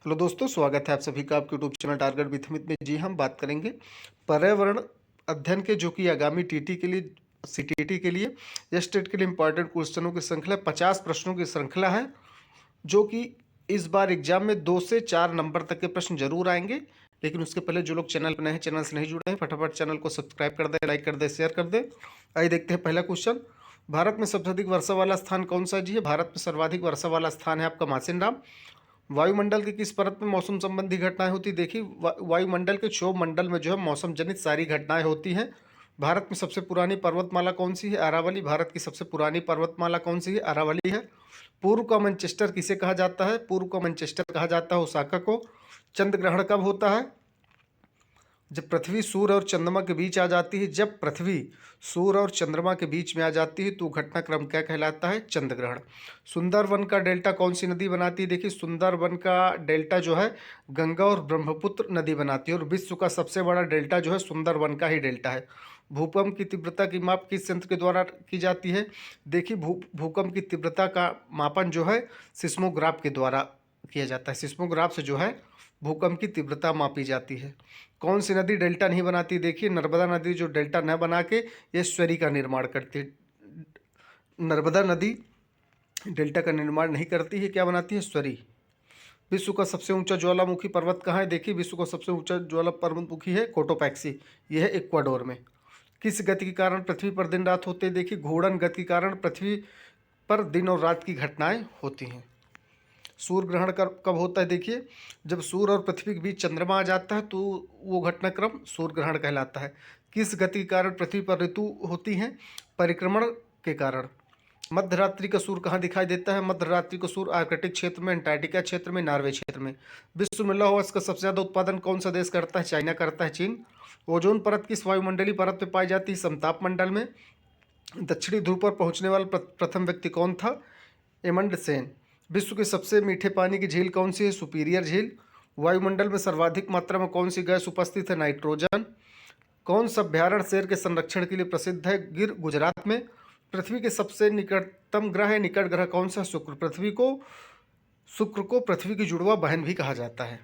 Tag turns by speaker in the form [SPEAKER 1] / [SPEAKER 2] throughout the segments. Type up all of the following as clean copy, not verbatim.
[SPEAKER 1] Hello दोस्तों, स्वागत है आप सभी का आपके YouTube channel target with Amit में। जी हम बात करेंगे पर्यावरण अध्ययन के, जो कि आगामी टीटी के लिए, सीटीटी के लिए या स्टेट के लिए इंपॉर्टेंट क्वेश्चनों की श्रृंखला, 50 प्रश्नों की श्रृंखला है, जो कि इस बार एग्जाम में 2 से 4 नंबर तक के प्रश्न जरूर आएंगे। लेकिन उसके पहले जो लोग चैनल पर नए हैं, चैनल से नहीं जुड़े हैं, फटाफट चैनल को सब्सक्राइब कर दे, लाइक कर दे, शेयर कर दे। आइए देखते हैं पहला क्वेश्चन। भारत में सबसे अधिक वर्षा वाला स्थान कौन सा जी है? भारत में सर्वाधिक वर्षा वाला स्थान है आपका मासिनराम। वायुमंडल की किस परत में मौसम संबंधी घटनाएं होती? देखिए, वायुमंडल के क्षोभ मंडल में जो है मौसम जनित सारी घटनाएं होती हैं। भारत में सबसे पुरानी पर्वतमाला कौन सी है? अरावली। भारत की सबसे पुरानी पर्वतमाला कौन सी है? अरावली है। पूर्व का मैनचेस्टर किसे कहा जाता है? पूर्व का मैनचेस्टर कहा जाता है ओसाका को। चंद्र ग्रहण कब होता है? जब पृथ्वी सूर्य और चंद्रमा के बीच आ जाती है। जब पृथ्वी सूर्य और चंद्रमा के बीच में आ जाती है तो घटनाक्रम क्या कहलाता है? चंद्र ग्रहण। सुंदरवन का डेल्टा कौन सी नदी बनाती है? देखिए, सुंदरवन का डेल्टा जो है गंगा और ब्रह्मपुत्र नदी बनाती है, और विश्व का सबसे बड़ा डेल्टा जो है सुंदरवन का ही डेल्टा है। भूकंप की तीव्रता की माप किस यंत्र के द्वारा की जाती है? देखिए, भूकंप की तीव्रता का मापन जो है सिस्मोग्राफ के द्वारा किया जाता है। सिस्मोग्राफ से जो है भूकंप की तीव्रता मापी जाती है। कौन सी नदी डेल्टा नहीं बनाती? देखिए, नर्मदा नदी जो डेल्टा न बना के ये स्वरी का निर्माण करती है। नर्मदा नदी डेल्टा का निर्माण नहीं करती है, क्या बनाती है? स्वरी। विश्व का सबसे ऊंचा ज्वालामुखी पर्वत कहाँ है? देखिए, विश्व का सबसे ऊंचा ज्वाला पर्वतमुखी है कोटोपैक्सी, यह है इक्वाडोर में। किस गति के कारण पृथ्वी पर दिन रात होते हैं? देखिए, घूर्णन गति के कारण पृथ्वी पर दिन और रात की घटनाएं होती हैं। सूर्य ग्रहण कब होता है? देखिए, जब सूर्य और पृथ्वी के बीच चंद्रमा आ जाता है तो वो घटनाक्रम सूर्य ग्रहण कहलाता है। किस गति के कारण पृथ्वी पर ऋतु होती हैं? परिक्रमण के कारण। मध्य रात्रि का सूर्य कहाँ दिखाई देता है? मध्य रात्रि का सूर्य आर्कटिक क्षेत्र में, अंटार्कटिका क्षेत्र में, नॉर्वे क्षेत्र में। विश्व में लौह अयस्क का सबसे ज्यादा उत्पादन कौन सा देश करता है? चाइना करता है, चीन। ओजोन परत किस वायुमंडलीय परत में पाई जाती है? समताप मंडल में। दक्षिणी ध्रुव पर पहुंचने वाला प्रथम व्यक्ति कौन था? एमंड सेन। विश्व के सबसे मीठे पानी की झील कौन सी है? सुपीरियर झील। वायुमंडल में सर्वाधिक मात्रा में कौन सी गैस उपस्थित है? नाइट्रोजन। कौन सा अभ्यारण्य शेर के संरक्षण के लिए प्रसिद्ध है? गिर, गुजरात में। पृथ्वी के सबसे निकटतम ग्रह है, निकट ग्रह कौन सा? शुक्र। शुक्र को पृथ्वी की जुड़वा बहन भी कहा जाता है।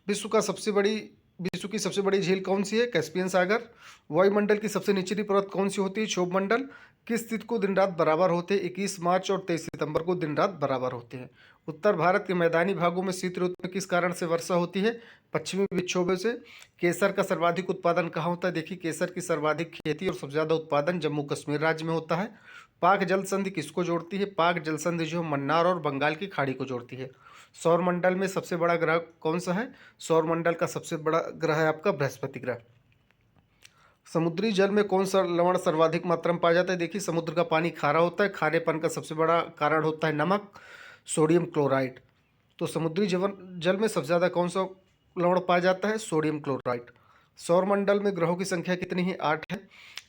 [SPEAKER 1] विश्व का सबसे बड़ी विश्व की सबसे बड़ी झील कौन सी है? कैस्पियन सागर। वायुमंडल की सबसे निचली परत कौन सी होती है? क्षोभ मंडल। किस तिथि को दिन रात बराबर होते हैं? 21 मार्च और 23 सितंबर को दिन रात बराबर होते हैं। उत्तर भारत के मैदानी भागों में शीत ऋतु में किस कारण से वर्षा होती है? पश्चिमी विक्षोभों से। केसर का सर्वाधिक उत्पादन कहाँ होता है? देखिए, केसर की सर्वाधिक खेती और सबसे ज्यादा उत्पादन जम्मू कश्मीर राज्य में होता है। पाक जल संधि किसको जोड़ती है? पाक जल संधि जो मन्नार और बंगाल की खाड़ी को जोड़ती है। सौर मंडल में सबसे बड़ा ग्रह कौन सा है? सौर मंडल का सबसे बड़ा ग्रह है आपका बृहस्पति ग्रह। समुद्री जल में कौन सा लवण सर्वाधिक मात्रा में पाया जाता है? देखिए, समुद्र का पानी खारा होता है, खारेपन का सबसे बड़ा कारण होता है नमक, सोडियम क्लोराइड। तो समुद्री जल में सबसे ज़्यादा कौन सा लवण पाया जाता है? Sodium chloride. सौर मंडल में ग्रहों की संख्या कितनी है? 8 है।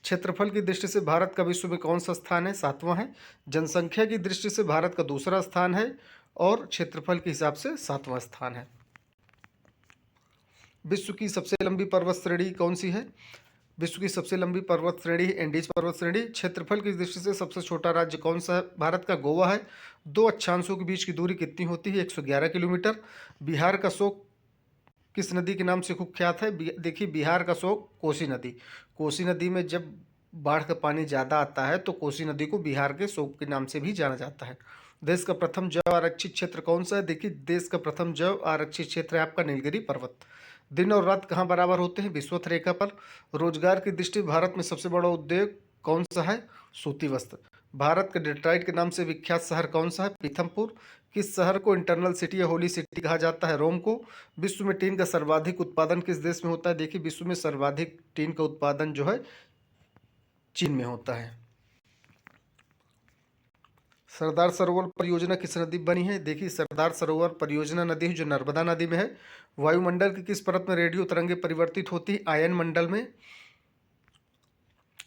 [SPEAKER 1] क्षेत्रफल की दृष्टि से भारत का विश्व में कौन सा स्थान है? 7वां है। जनसंख्या की दृष्टि से भारत का दूसरा स्थान है, और क्षेत्रफल के हिसाब से 7वां स्थान है। विश्व की सबसे लंबी पर्वत श्रेणी कौन सी है? विश्व की सबसे लंबी पर्वत श्रेणी है एंडीज पर्वत श्रेणी। क्षेत्रफल की दृष्टि से सबसे छोटा राज्य कौन सा है? भारत का गोवा है। दो अक्षांशों के बीच की दूरी कितनी होती है? 111 किलोमीटर। बिहार का शोक किस नदी के नाम से कुख्यात है? देखिए, बिहार का शोक कोसी नदी। कोसी नदी में जब बाढ़ का पानी ज़्यादा आता है तो कोसी नदी को बिहार के शोक के नाम से भी जाना जाता है। देश का प्रथम जैव आरक्षित क्षेत्र कौन सा है? देखिए, देश का प्रथम जैव आरक्षित क्षेत्र है आपका नीलगिरी पर्वत। दिन और रात कहाँ बराबर होते हैं? विषुवत रेखा पर। रोजगार की दृष्टि भारत में सबसे बड़ा उद्योग कौन सा है? सूती वस्त्र। भारत के डेट्राइट के नाम से विख्यात शहर कौन सा है? पीथमपुर। किस शहर को इंटरनल सिटी या होली सिटी कहा जाता है? रोम को। विश्व में टीन का सर्वाधिक उत्पादन किस देश में होता है? देखिए, विश्व में सर्वाधिक टीन का उत्पादन जो है चीन में होता है। सरदार सरोवर परियोजना किस नदी में बनी है? देखिए, सरदार सरोवर परियोजना नदी है जो नर्मदा नदी में है। वायुमंडल की किस परत में रेडियो तरंगे परिवर्तित होती है? आयन मंडल में।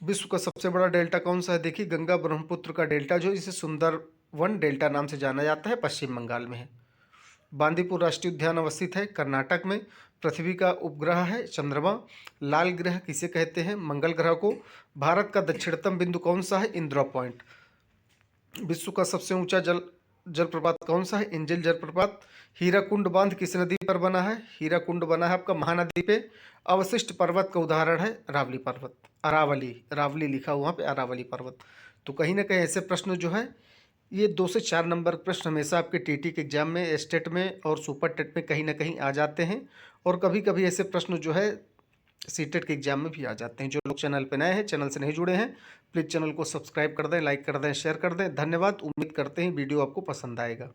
[SPEAKER 1] विश्व का सबसे बड़ा डेल्टा कौन सा है? देखिए, गंगा ब्रह्मपुत्र का डेल्टा जो इसे सुंदरवन डेल्टा नाम से जाना जाता है, पश्चिम बंगाल में है। बांदीपुर राष्ट्रीय उद्यान अवस्थित है कर्नाटक में। पृथ्वी का उपग्रह है चंद्रमा। लाल ग्रह किसे कहते हैं? मंगल ग्रह को। भारत का दक्षिणतम बिंदु कौन सा है? इंदिरा पॉइंट। विश्व का सबसे ऊंचा जलप्रपात कौन सा है? इंजल जलप्रपात। हीराकुंड बांध किस नदी पर बना है? हीराकुंड बना है आपका महानदी पे। अवशिष्ट पर्वत का उदाहरण है रावली पर्वत, अरावली, रावली लिखा हुआ वहाँ पे, अरावली पर्वत। तो कहीं ना कहीं ऐसे प्रश्न जो है ये 2 से 4 नंबर प्रश्न हमेशा आपके टीटी के एग्जाम में, स्टेट में और सुपर टेट में कहीं ना कहीं आ जाते हैं। और कभी कभी ऐसे प्रश्न जो है सीटेट के एग्जाम में भी आ जाते हैं। जो लोग चैनल पे नए हैं, चैनल से नहीं जुड़े हैं, प्लीज़ चैनल को सब्सक्राइब कर दें, लाइक कर दें, शेयर कर दें। धन्यवाद। उम्मीद करते हैं वीडियो आपको पसंद आएगा।